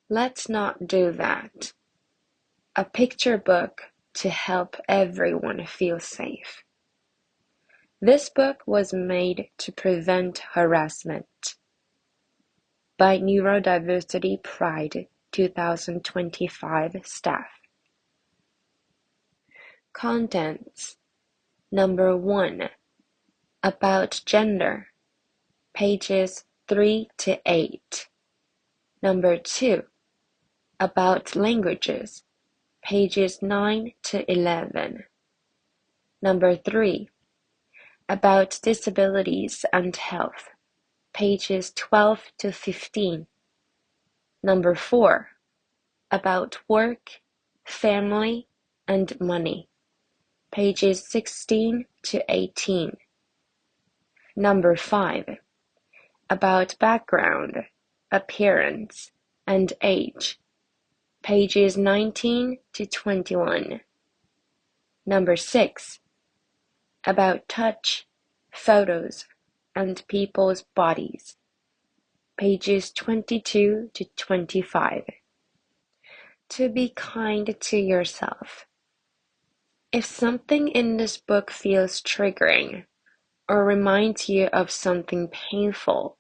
Let's not do that. A picture book to help everyone feel safe. This book was made to prevent harassment by Neurodiversity Pride 2025 staff. Contents. Number 1. About gender. Pages 3 to 8. Number 2. About languages. Pages 9 to 11. Number 3. About disabilities and health. Pages 12 to 15. Number 4. About work, family, and money. Pages 16 to 18. Number 5. About background, appearance, and age. Pages 19 to 21. Number 6. About touch, photos, and people's bodies. Pages 22 to 25. To be kind to yourself. If something in this book feels triggering or reminds you of something painful,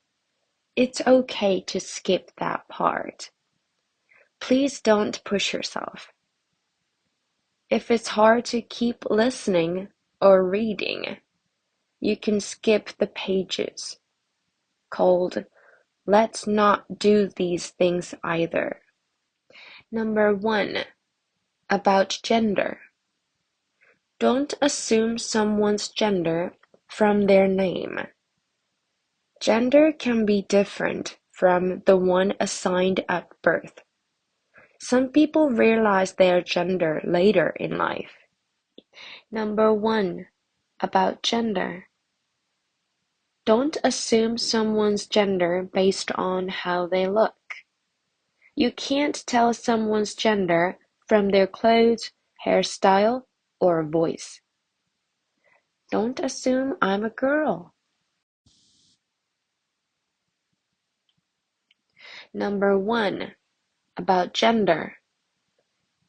it's okay to skip that part. Please don't push yourself. If it's hard to keep listening or reading, you can skip the pages called Let's Not Do These Things Either. Number 1. About gender. Don't assume someone's gender from their name. Gender can be different from the one assigned at birth. Some people realize their gender later in life. Number 1. About gender. Don't assume someone's gender based on how they look. You can't tell someone's gender from their clothes, hairstyle, or voice. Don't assume I'm a girl. Number 1. About gender.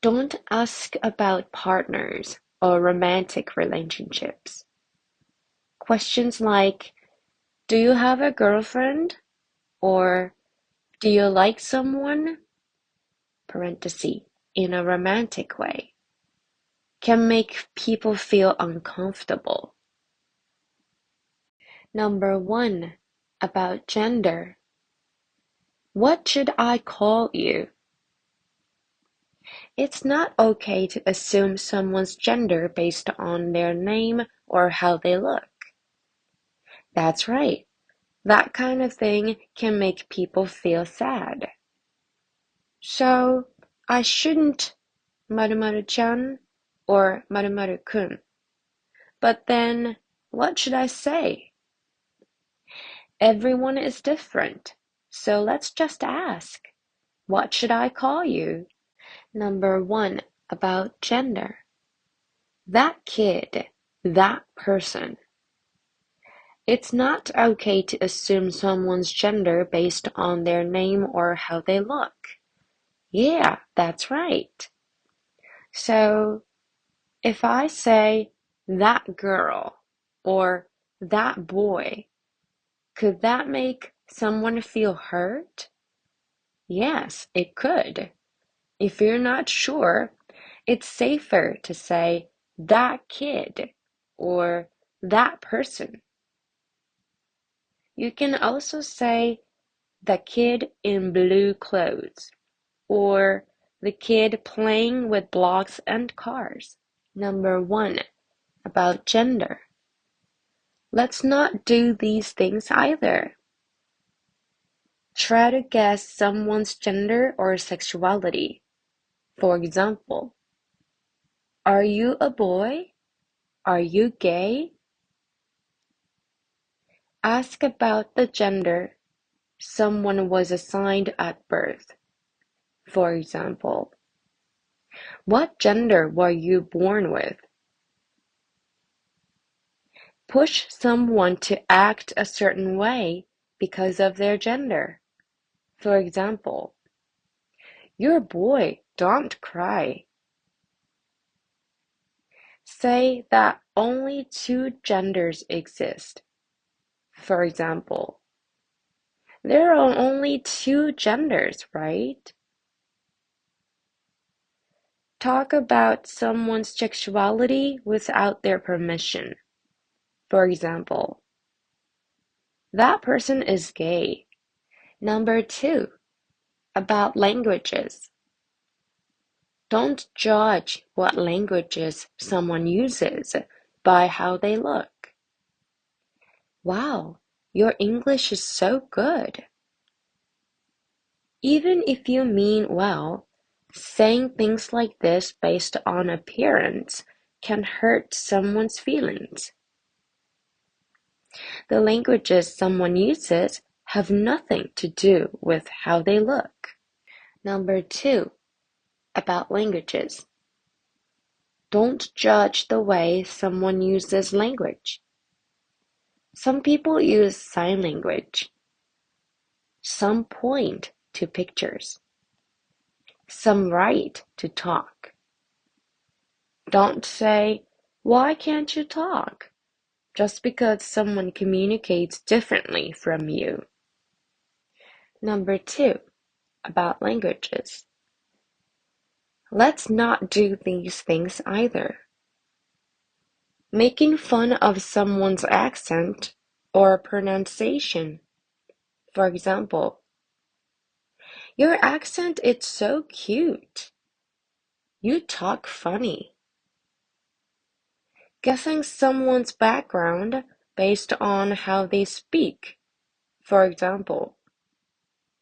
Don't ask about partners or romantic relationships. Questions like, do you have a girlfriend? Or do you like someone? Parenthesis, in a romantic way, can make people feel uncomfortable. Number 1. About gender. What should I call you? It's not okay to assume someone's gender based on their name or how they look. That's right. That kind of thing can make people feel sad. So, I shouldn't 〇〇ちゃん or 〇〇くん. But then, what should I say? Everyone is different, so let's just ask. What should I call you? Number 1. About gender. That kid, that person. It's not okay to assume someone's gender based on their name or how they look. Yeah, that's right. So, if I say that girl or that boy, could that make someone feel hurt? Yes, it could. If you're not sure, it's safer to say that kid or that person. You can also say the kid in blue clothes or the kid playing with blocks and cars. Number 1. About gender. Let's not do these things either. Try to guess someone's gender or sexuality. For example, are you a boy? Are you gay? Ask about the gender someone was assigned at birth. For example, what gender were you born with? Push someone to act a certain way because of their gender. For example, You're a boy, don't cry. Say that only two genders exist. For example, there are only two genders, right? Talk about someone's sexuality without their permission. For example, that person is gay. Number two, about languages. Don't judge what languages someone uses by how they look. Wow, your English is so good. Even if you mean well, saying things like this based on appearance can hurt someone's feelings. The languages someone uses have nothing to do with how they look. Number two, about languages. Don't judge the way someone uses language. Some people use sign language. Some point to pictures. Some write to talk. Don't say, "Why can't you talk?" just because someone communicates differently from you. Number two, about languages. Let's not do these things either. Making fun of someone's accent or pronunciation. For example, your accent is so cute. You talk funny. Guessing someone's background based on how they speak. For example,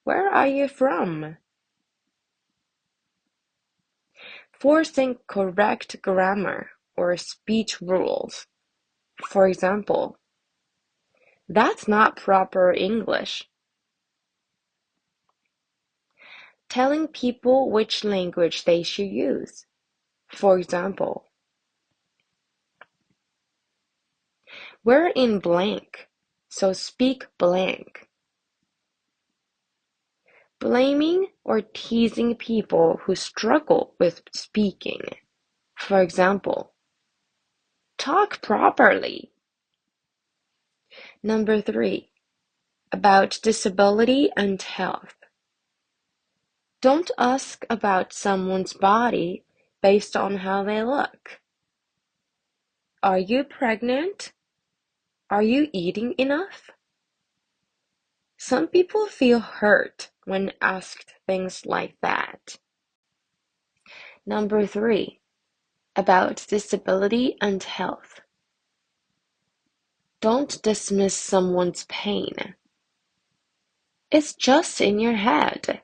where are you from? Forcing correct grammar or speech rules. For example, that's not proper English. Telling people which language they should use. For example, we're in blank, so speak blank. Blaming or teasing people who struggle with speaking. For example, talk properly. Number three, about disability and health. Don't ask about someone's body based on how they look. Are you pregnant? Are you eating enough? Some people feel hurt when asked things like that. Number three, about disability and health. Don't dismiss someone's pain. It's just in your head.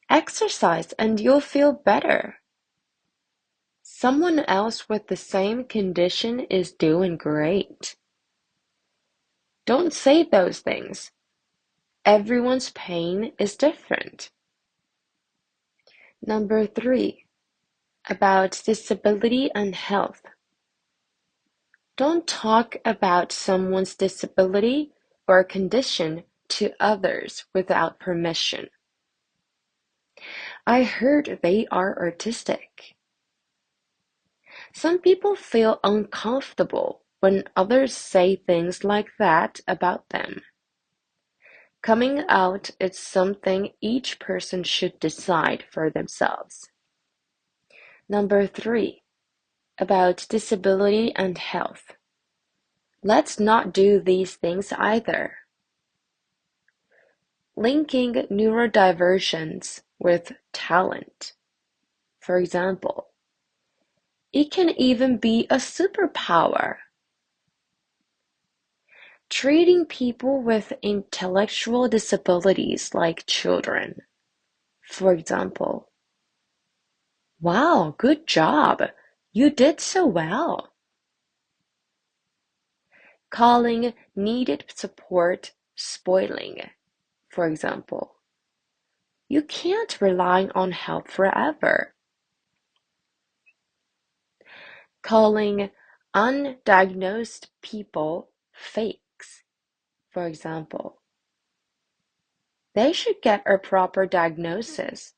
Exercise and you'll feel better. Someone else with the same condition is doing great. Don't say those things. Everyone's pain is different. Number three, about disability and health. Don't talk about someone's disability or condition to others without permission. I heard they are autistic. Some people feel uncomfortable when others say things like that about them. Coming out is something each person should decide for themselves. Number three, about disability and health. Let's not do these things either. Linking neurodivergence with talent. For example, it can even be a superpower. Treating people with intellectual disabilities like children. For example, wow, good job. You did so well. Calling needed support spoiling. For example, you can't rely on help forever. Calling undiagnosed people fakes. For example, they should get a proper diagnosis.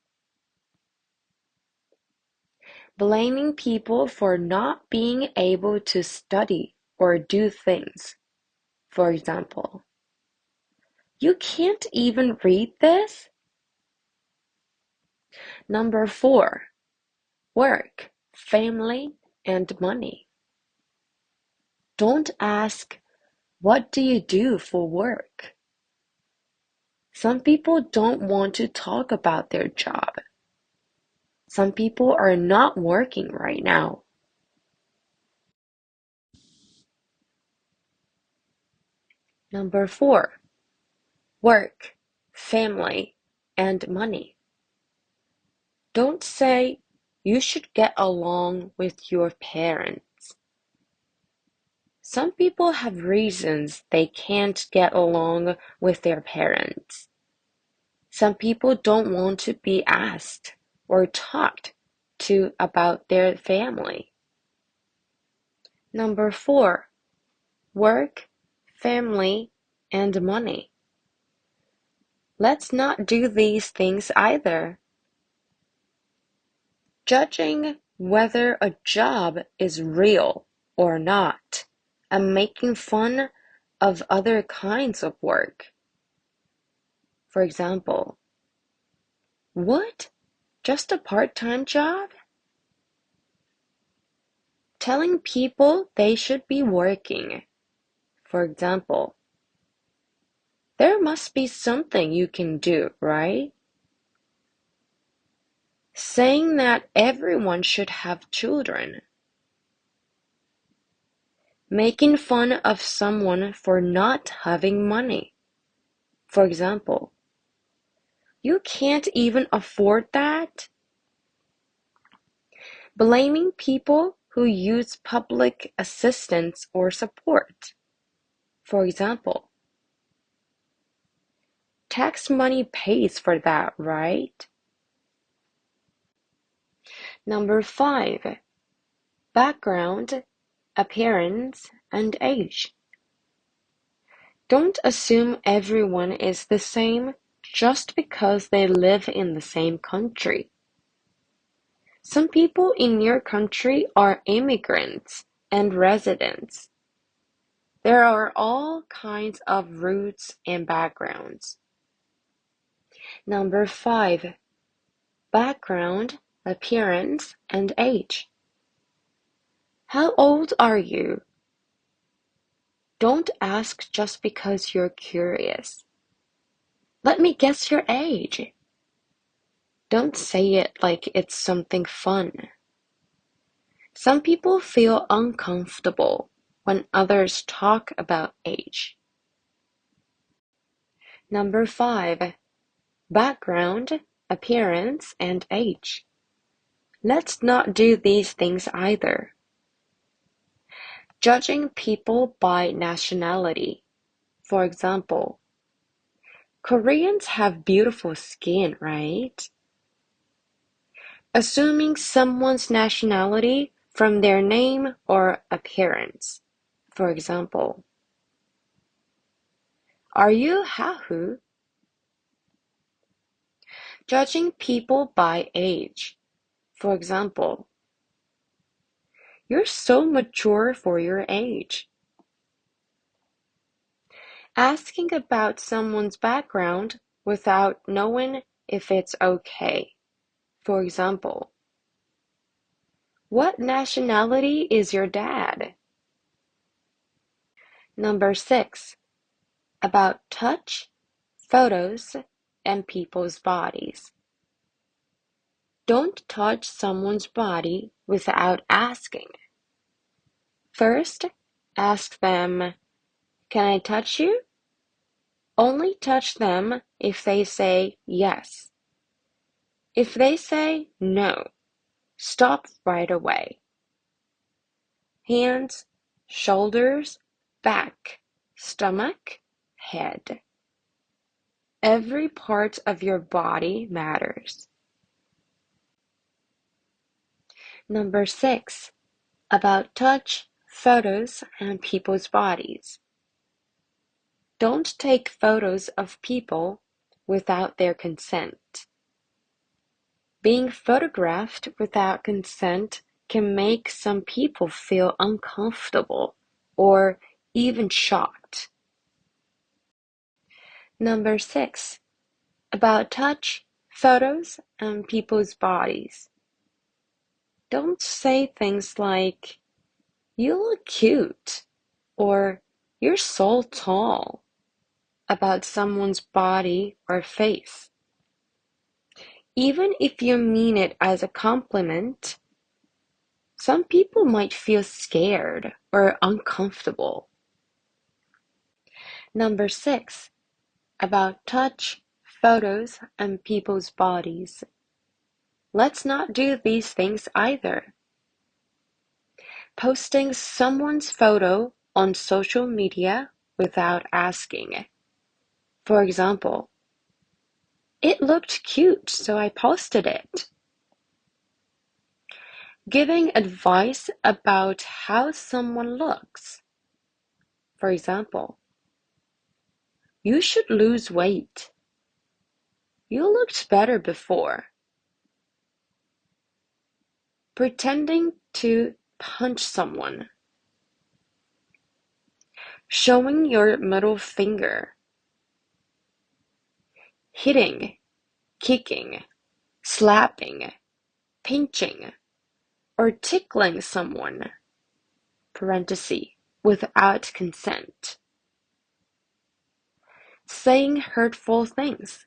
Blaming people for not being able to study or do things. For example, you can't even read this? Number 4, work, family, and money. Don't ask, what do you do for work? Some people don't want to talk about their job. Some people are not working right now. Number 4, work, family, and money. Don't say, you should get along with your parents. Some people have reasons they can't get along with their parents. Some people don't want to be asked or talked to about their family. Number 4, work, family, and money. Let's not do these things either. Judging whether a job is real or not, and making fun of other kinds of work. For example, what? Just a part-time job? Telling people they should be working. For example, there must be something you can do, right? Saying that everyone should have children. Making fun of someone for not having money. For example, you can't even afford that? Blaming people who use public assistance or support. For example, tax money pays for that, right? Number 5, background, appearance, and age. Don't assume everyone is the same just because they live in the same country. Some people in your country are immigrants and residents. There are all kinds of roots and backgrounds. Number 5, background, appearance, and age. How old are you? Don't ask just because you're curious. Let me guess your age. Don't say it like it's something fun. Some people feel uncomfortable when others talk about age. Number 5, background, appearance, and age. Let's not do these things either. Judging people by nationality. For example, Koreans have beautiful skin, right? Assuming someone's nationality from their name or appearance. For example, are you Hahu? Judging people by age. For example, you're so mature for your age. Asking about someone's background without knowing if it's okay. For example, what nationality is your dad? Number 6, about touch, photos, and people's bodies. Don't touch someone's body without asking. First, ask them, can I touch you? Only touch them if they say yes. If they say no, stop right away. Hands, shoulders, back, stomach, head. Every part of your body matters. Number 6, about touch, photos, and people's bodies. Don't take photos of people without their consent. Being photographed without consent can make some people feel uncomfortable or even shocked. Number 6, about touch, photos, and people's bodies. Don't say things like, "You look cute," or "You're so tall," about someone's body or face. Even if you mean it as a compliment, some people might feel scared or uncomfortable. Number 6, about touch, photos, and people's bodies. Let's not do these things either. Posting someone's photo on social media without asking. For example, "It looked cute, so I posted it." Giving advice about how someone looks. For example, "You should lose weight. You looked better before." Pretending to punch someone. Showing your middle finger. Hitting, kicking, slapping, pinching, or tickling someone (parenthesis) without consent. Saying hurtful things.